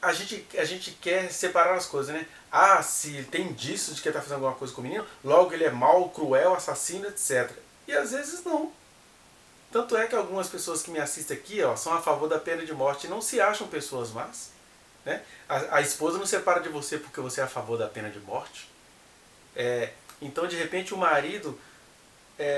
a gente quer separar as coisas, né? Ah, se tem indício de que ele está fazendo alguma coisa com o menino, logo ele é mau, cruel, assassino, etc. E às vezes não. Tanto é que algumas pessoas que me assistem aqui são a favor da pena de morte e não se acham pessoas más. Né? A esposa não separa de você porque você é a favor da pena de morte. Então, de repente, o marido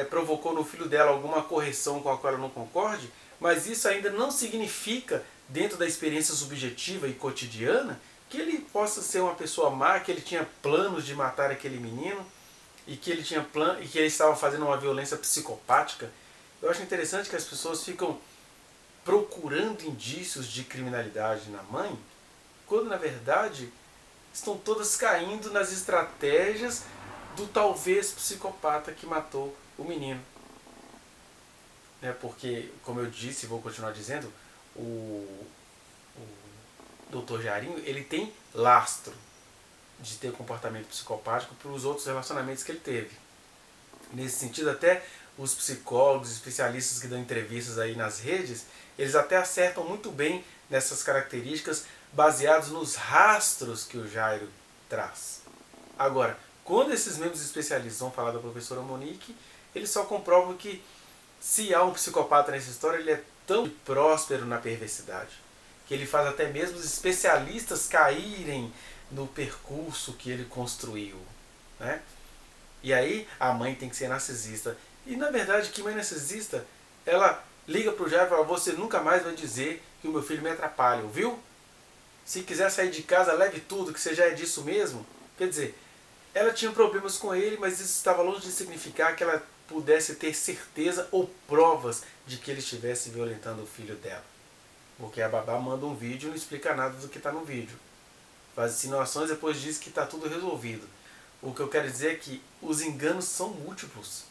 provocou no filho dela alguma correção com a qual ela não concorde, mas isso ainda não significa, dentro da experiência subjetiva e cotidiana, que ele possa ser uma pessoa má, que ele tinha planos de matar aquele menino e que ele tinha e que ele estava fazendo uma violência psicopática. Eu acho interessante que as pessoas ficam procurando indícios de criminalidade na mãe, quando na verdade estão todas caindo nas estratégias do talvez psicopata que matou o menino. Porque, como eu disse e vou continuar dizendo, o Dr. Jairinho, ele tem lastro de ter comportamento psicopático para os outros relacionamentos que ele teve. Nesse sentido, até os psicólogos, especialistas que dão entrevistas aí nas redes, eles até acertam muito bem nessas características baseados nos rastros que o Jairo traz. Agora, quando esses mesmos especialistas vão falar da professora Monique, eles só comprovam que se há um psicopata nessa história, ele é tão próspero na perversidade, que ele faz até mesmo os especialistas caírem no percurso que ele construiu. Né? E aí a mãe tem que ser narcisista. E na verdade, que mãe narcisista, ela liga pro Jairo e fala: você nunca mais vai dizer que o meu filho me atrapalha, ouviu? Se quiser sair de casa, leve tudo, que você já é disso mesmo. Quer dizer, ela tinha problemas com ele, mas isso estava longe de significar que ela pudesse ter certeza ou provas de que ele estivesse violentando o filho dela. Porque a babá manda um vídeo e não explica nada do que está no vídeo. Faz insinuações e depois diz que está tudo resolvido. O que eu quero dizer é que os enganos são múltiplos.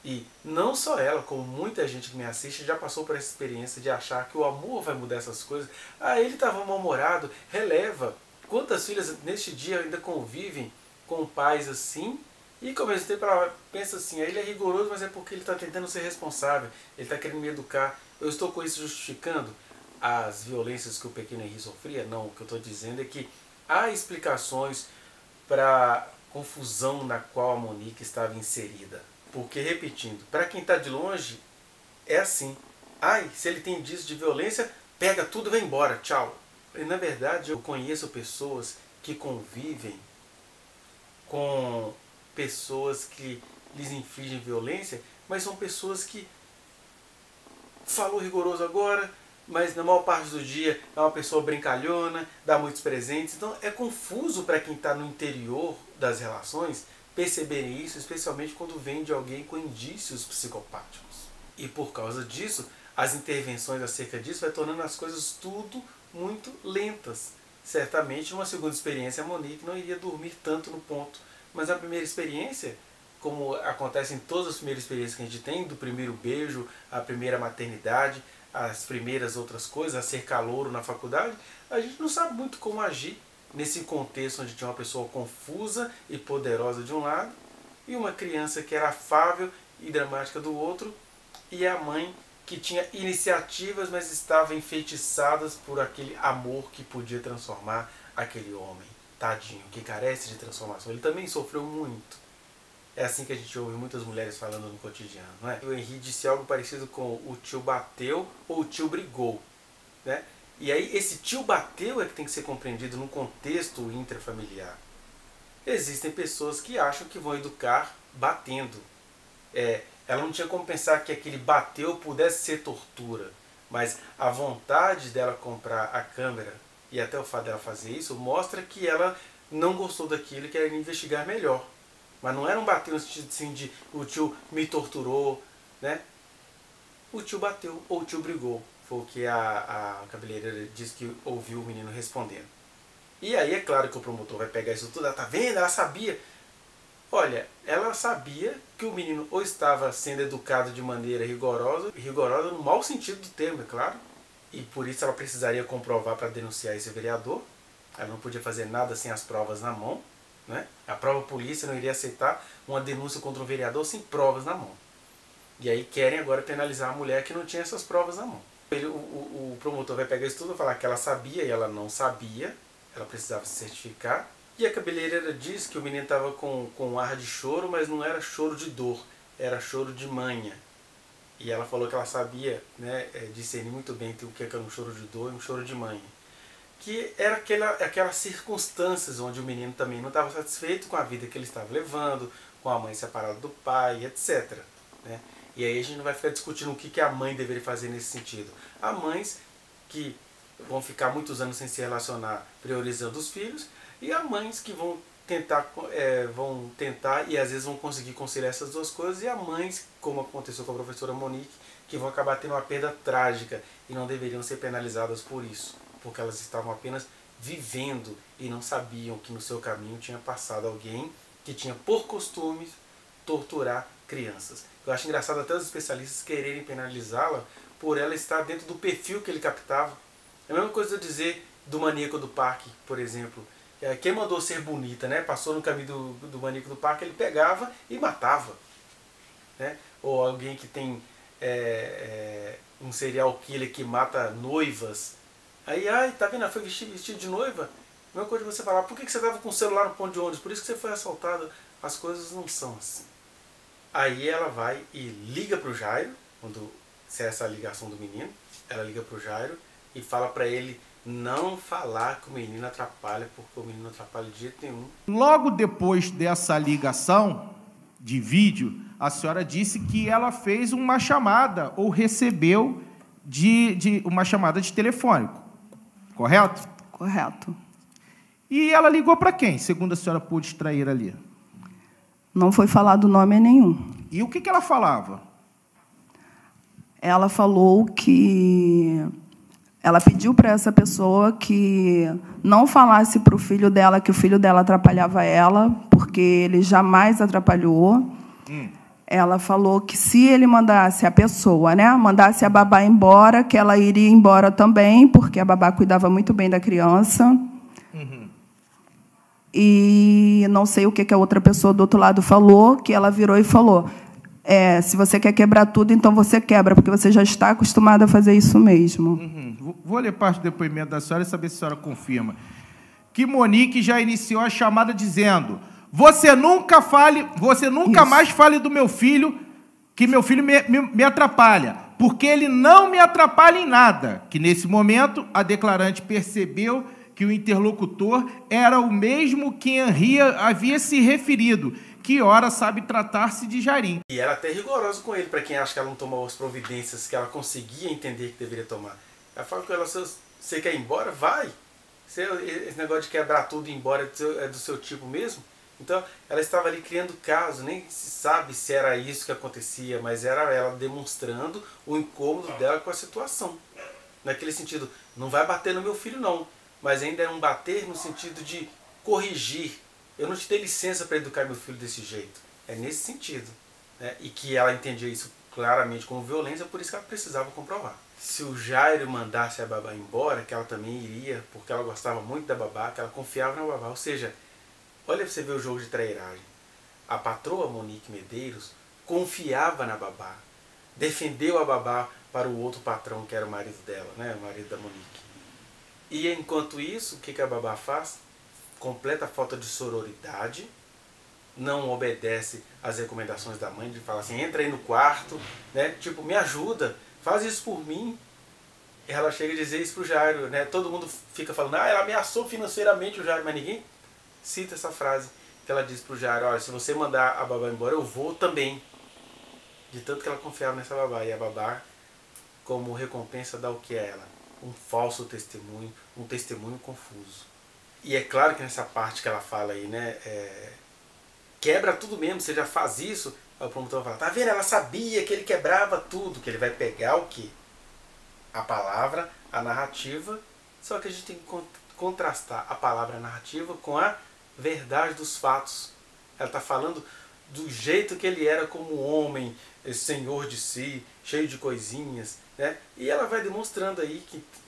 E não só ela, como muita gente que me assiste já passou por essa experiência de achar que o amor vai mudar essas coisas. Ah, ele estava mal-humorado, releva. Quantas filhas neste dia ainda convivem com pais assim? E ao mesmo tempo ela pensa assim: ele é rigoroso, mas é porque ele está tentando ser responsável, ele está querendo me educar. Eu estou com isso justificando as violências que o pequeno Henri sofria? Não, o que eu estou dizendo é que há explicações para a confusão na qual a Monique estava inserida. Porque, repetindo, para quem está de longe, é assim: ai, se ele tem indício de violência, pega tudo e vai embora, tchau. E na verdade eu conheço pessoas que convivem com pessoas que lhes infligem violência, mas são pessoas que falou rigoroso agora, mas na maior parte do dia é uma pessoa brincalhona, dá muitos presentes. Então é confuso para quem está no interior das relações perceberem isso, especialmente quando vem de alguém com indícios psicopáticos. E por causa disso, as intervenções acerca disso vai tornando as coisas tudo muito lentas. Certamente, numa segunda experiência, a Monique não iria dormir tanto no ponto. Mas a primeira experiência, como acontece em todas as primeiras experiências que a gente tem, do primeiro beijo, a primeira maternidade, as primeiras outras coisas, a ser calouro na faculdade, a gente não sabe muito como agir nesse contexto onde tinha uma pessoa confusa e poderosa de um lado e uma criança que era afável e dramática do outro, e a mãe que tinha iniciativas, mas estava enfeitiçada por aquele amor que podia transformar aquele homem. Tadinho, que carece de transformação. Ele também sofreu muito. É assim que a gente ouve muitas mulheres falando no cotidiano, não é? O Henri disse algo parecido com o tio bateu ou o tio brigou, né? E aí esse tio bateu é que tem que ser compreendido num contexto intrafamiliar. Existem pessoas que acham que vão educar batendo. Ela não tinha como pensar que aquele bateu pudesse ser tortura, mas a vontade dela comprar a câmera e até o fato dela fazer isso mostra que ela não gostou daquilo e quer investigar melhor. Mas não era um bater no sentido assim de o tio me torturou, né? O tio bateu ou o tio brigou. Foi o que a cabeleireira disse que ouviu o menino respondendo. E aí é claro que o promotor vai pegar isso tudo. Ela tá vendo? Ela sabia. Olha, ela sabia que o menino ou estava sendo educado de maneira rigorosa, rigorosa no mau sentido do termo, é claro, e por isso ela precisaria comprovar para denunciar esse vereador. Ela não podia fazer nada sem as provas na mão. Né? A própria polícia não iria aceitar uma denúncia contra um vereador sem provas na mão. E aí querem agora penalizar a mulher que não tinha essas provas na mão. O promotor vai pegar isso tudo e falar que ela sabia e ela não sabia, ela precisava se certificar. E a cabeleireira diz que o menino estava com um ar de choro, mas não era choro de dor, era choro de manha. E ela falou que ela sabia, né, discernir muito bem entre o que era um choro de dor e um choro de manha. Que era aquelas circunstâncias onde o menino também não estava satisfeito com a vida que ele estava levando, com a mãe separada do pai, etc. Né? E aí a gente não vai ficar discutindo o que a mãe deveria fazer nesse sentido. Há mães que vão ficar muitos anos sem se relacionar priorizando os filhos, e há mães que vão tentar e às vezes vão conseguir conciliar essas duas coisas, e há mães, como aconteceu com a professora Monique, que vão acabar tendo uma perda trágica e não deveriam ser penalizadas por isso, porque elas estavam apenas vivendo e não sabiam que no seu caminho tinha passado alguém que tinha por costume torturar crianças. Eu acho engraçado até os especialistas quererem penalizá-la por ela estar dentro do perfil que ele captava. É a mesma coisa eu dizer do maníaco do parque, por exemplo. Quem mandou ser bonita, né? Passou no caminho do maníaco do parque, ele pegava e matava. Né? Ou alguém que tem um serial killer que mata noivas. Aí, tá vendo? Ela foi vestido de noiva. A mesma coisa de você falar, por que você estava com o celular no ponto de ônibus? Por isso que você foi assaltada. As coisas não são assim. Aí ela vai e liga pro Jairo, quando cessa a ligação do menino, ela liga pro Jairo e fala para ele não falar que o menino atrapalha, porque o menino não atrapalha de jeito nenhum. Logo depois dessa ligação de vídeo, a senhora disse que ela fez uma chamada, ou recebeu uma chamada de telefônico, correto? Correto. E ela ligou para quem, segundo a senhora pôde extrair ali? Não foi falado nome nenhum. E o que ela falava? Ela falou que... Ela pediu para essa pessoa que não falasse para o filho dela que o filho dela atrapalhava ela, porque ele jamais atrapalhou. Ela falou que se ele mandasse a pessoa, né, mandasse a babá embora, que ela iria embora também, porque a babá cuidava muito bem da criança. E não sei o que a outra pessoa do outro lado falou, que ela virou e falou, se você quer quebrar tudo, então você quebra, porque você já está acostumada a fazer isso mesmo. Vou ler parte do depoimento da senhora e saber se a senhora confirma. Que Monique já iniciou a chamada dizendo, você nunca mais fale do meu filho, que meu filho me atrapalha, porque ele não me atrapalha em nada. Que, nesse momento, a declarante percebeu que o interlocutor era o mesmo que Henri havia se referido, que ora sabe tratar-se de Jairim. E ela é até rigorosa com ele, para quem acha que ela não tomou as providências que ela conseguia entender que deveria tomar. Ela fala com ela, você quer ir embora? Vai! Esse negócio de quebrar tudo e ir embora é do seu tipo mesmo? Então, ela estava ali criando caso, nem se sabe se era isso que acontecia, mas era ela demonstrando o incômodo dela com a situação. Naquele sentido, não vai bater no meu filho não, mas ainda é um bater no sentido de corrigir. Eu não te dei licença para educar meu filho desse jeito. É nesse sentido. Né? E que ela entendia isso claramente como violência, por isso que ela precisava comprovar. Se o Jairo mandasse a babá embora, que ela também iria, porque ela gostava muito da babá, que ela confiava na babá. Ou seja, olha pra você ver o jogo de trairagem. A patroa Monique Medeiros confiava na babá, defendeu a babá para o outro patrão que era o marido dela, né? O marido da Monique. E enquanto isso, o que a babá faz? Completa falta de sororidade, não obedece às recomendações da mãe, de falar assim, entra aí no quarto, né? Tipo, me ajuda, faz isso por mim. E ela chega a dizer isso pro Jairo, né? Todo mundo fica falando, ela ameaçou financeiramente o Jairo, mas ninguém cita essa frase que ela diz pro Jairo, olha, se você mandar a babá embora, eu vou também. De tanto que ela confiava nessa babá. E a babá, como recompensa, dá o que a ela? Um falso testemunho, um testemunho confuso. E é claro que nessa parte que ela fala aí, né, quebra tudo mesmo, você já faz isso, aí o promotor vai falar, tá vendo, ela sabia que ele quebrava tudo, que ele vai pegar o quê? A palavra, a narrativa, só que a gente tem que contrastar a palavra narrativa com a verdade dos fatos. Ela está falando do jeito que ele era como homem, senhor de si, cheio de coisinhas, né? E ela vai demonstrando aí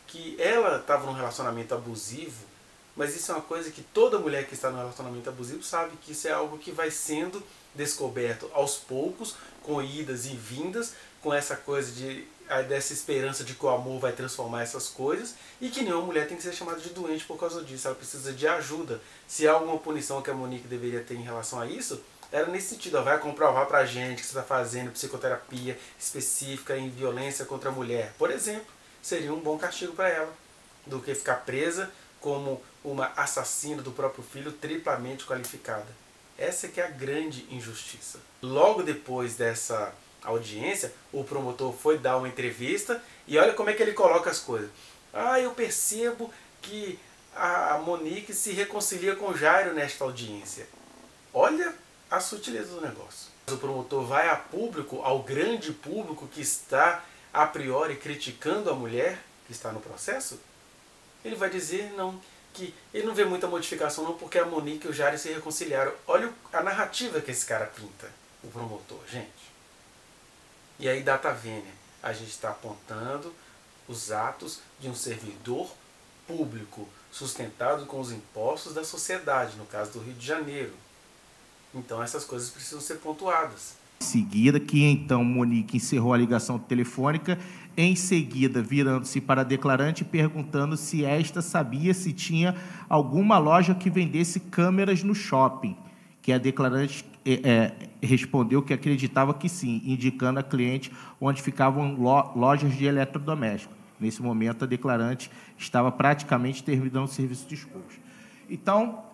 que ela estava num relacionamento abusivo, mas isso é uma coisa que toda mulher que está num relacionamento abusivo sabe que isso é algo que vai sendo descoberto aos poucos, com idas e vindas, com essa coisa de dessa esperança de que o amor vai transformar essas coisas e que nenhuma mulher tem que ser chamada de doente por causa disso. Ela precisa de ajuda. Se há alguma punição que a Monique deveria ter em relação a isso, era nesse sentido. Ela vai comprovar pra gente que você está fazendo psicoterapia específica em violência contra a mulher, por exemplo. Seria um bom castigo para ela, do que ficar presa como uma assassina do próprio filho triplamente qualificada. Essa que é a grande injustiça. Logo depois dessa audiência, o promotor foi dar uma entrevista e olha como é que ele coloca as coisas. Eu percebo que a Monique se reconcilia com Jairo nesta audiência. Olha a sutileza do negócio. O promotor vai a público, ao grande público que está a priori criticando a mulher que está no processo, ele vai dizer não, que ele não vê muita modificação não, porque a Monique e o Jairo se reconciliaram. Olha a narrativa que esse cara pinta, o promotor, gente. E aí, data vênia, a gente está apontando os atos de um servidor público sustentado com os impostos da sociedade, no caso do Rio de Janeiro. Então essas coisas precisam ser pontuadas. Em seguida, que então Monique encerrou a ligação telefônica, em seguida virando-se para a declarante perguntando se esta sabia se tinha alguma loja que vendesse câmeras no shopping, que a declarante respondeu que acreditava que sim, indicando a cliente onde ficavam lojas de eletrodomésticos. Nesse momento, a declarante estava praticamente terminando o serviço de escovas. Então,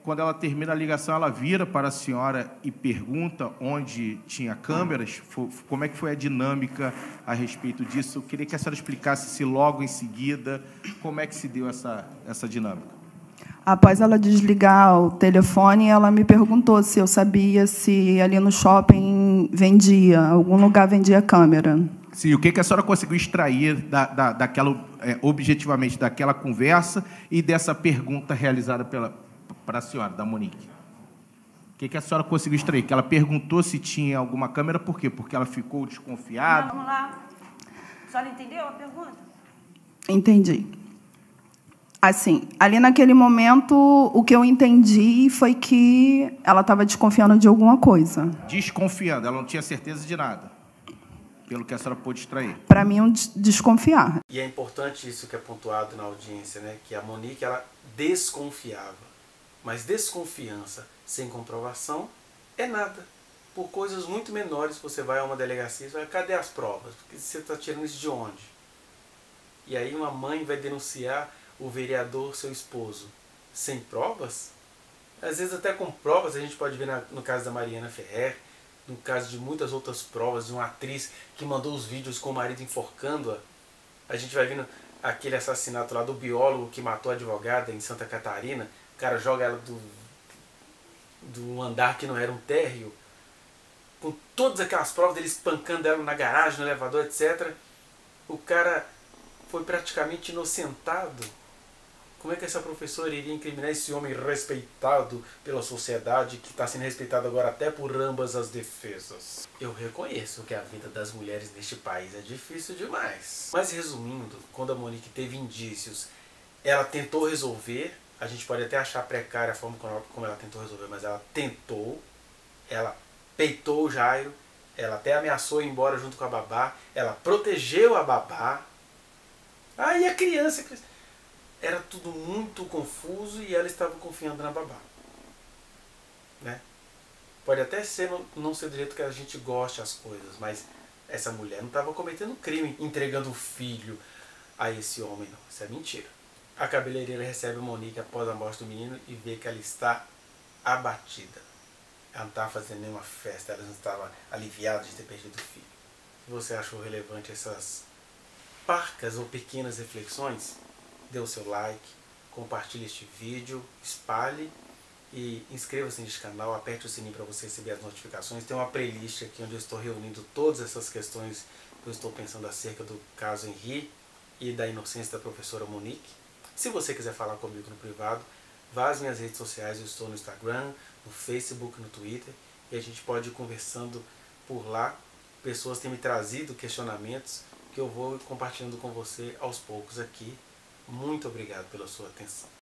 quando ela termina a ligação, ela vira para a senhora e pergunta onde tinha câmeras. Como é que foi a dinâmica a respeito disso? Eu queria que a senhora explicasse se logo em seguida, como é que se deu essa dinâmica. Após ela desligar o telefone, ela me perguntou se eu sabia se ali no shopping vendia, algum lugar vendia câmera. Sim, o que a senhora conseguiu extrair daquela, objetivamente daquela conversa e dessa pergunta realizada para a senhora, da Monique? O que a senhora conseguiu extrair? Que ela perguntou se tinha alguma câmera, por quê? Porque ela ficou desconfiada? Vamos lá. A senhora entendeu a pergunta? Entendi. Assim, ali naquele momento, o que eu entendi foi que ela estava desconfiando de alguma coisa. Desconfiando, ela não tinha certeza de nada, pelo que a senhora pôde extrair. Para mim, desconfiar. E é importante isso que é pontuado na audiência, né? Que a Monique, ela desconfiava. Mas desconfiança sem comprovação é nada. Por coisas muito menores, você vai a uma delegacia e vai, cadê as provas? Porque você está tirando isso de onde? E aí uma mãe vai denunciar o vereador, seu esposo, sem provas? Às vezes até com provas, a gente pode ver no caso da Mariana Ferrer, no caso de muitas outras provas, de uma atriz que mandou os vídeos com o marido enforcando-a. A gente vai vendo aquele assassinato lá do biólogo que matou a advogada em Santa Catarina. O cara joga ela do andar que não era um térreo, com todas aquelas provas dele espancando ela na garagem, no elevador, etc. O cara foi praticamente inocentado. Como é que essa professora iria incriminar esse homem respeitado pela sociedade, que está sendo respeitado agora até por ambas as defesas? Eu reconheço que a vida das mulheres neste país é difícil demais. Mas resumindo, quando a Monique teve indícios, ela tentou resolver. A gente pode até achar precária a forma como ela tentou resolver, mas ela tentou. Ela peitou o Jairo, ela até ameaçou ir embora junto com a babá, ela protegeu a babá. E a criança... Era tudo muito confuso e ela estava confiando na babá. Né? Pode até ser, não ser do jeito que a gente goste as coisas, mas essa mulher não estava cometendo crime entregando o filho a esse homem, não. Isso é mentira. A cabeleireira recebe a Monique após a morte do menino e vê que ela está abatida. Ela não estava fazendo nenhuma festa, ela não estava aliviada de ter perdido o filho. Se você achou relevante essas parcas ou pequenas reflexões, dê o seu like, compartilhe este vídeo, espalhe e inscreva-se neste canal, aperte o sininho para você receber as notificações. Tem uma playlist aqui onde eu estou reunindo todas essas questões que eu estou pensando acerca do caso Henri e da inocência da professora Monique. Se você quiser falar comigo no privado, vá às minhas redes sociais, eu estou no Instagram, no Facebook, no Twitter, e a gente pode ir conversando por lá. Pessoas têm me trazido questionamentos que eu vou compartilhando com você aos poucos aqui. Muito obrigado pela sua atenção.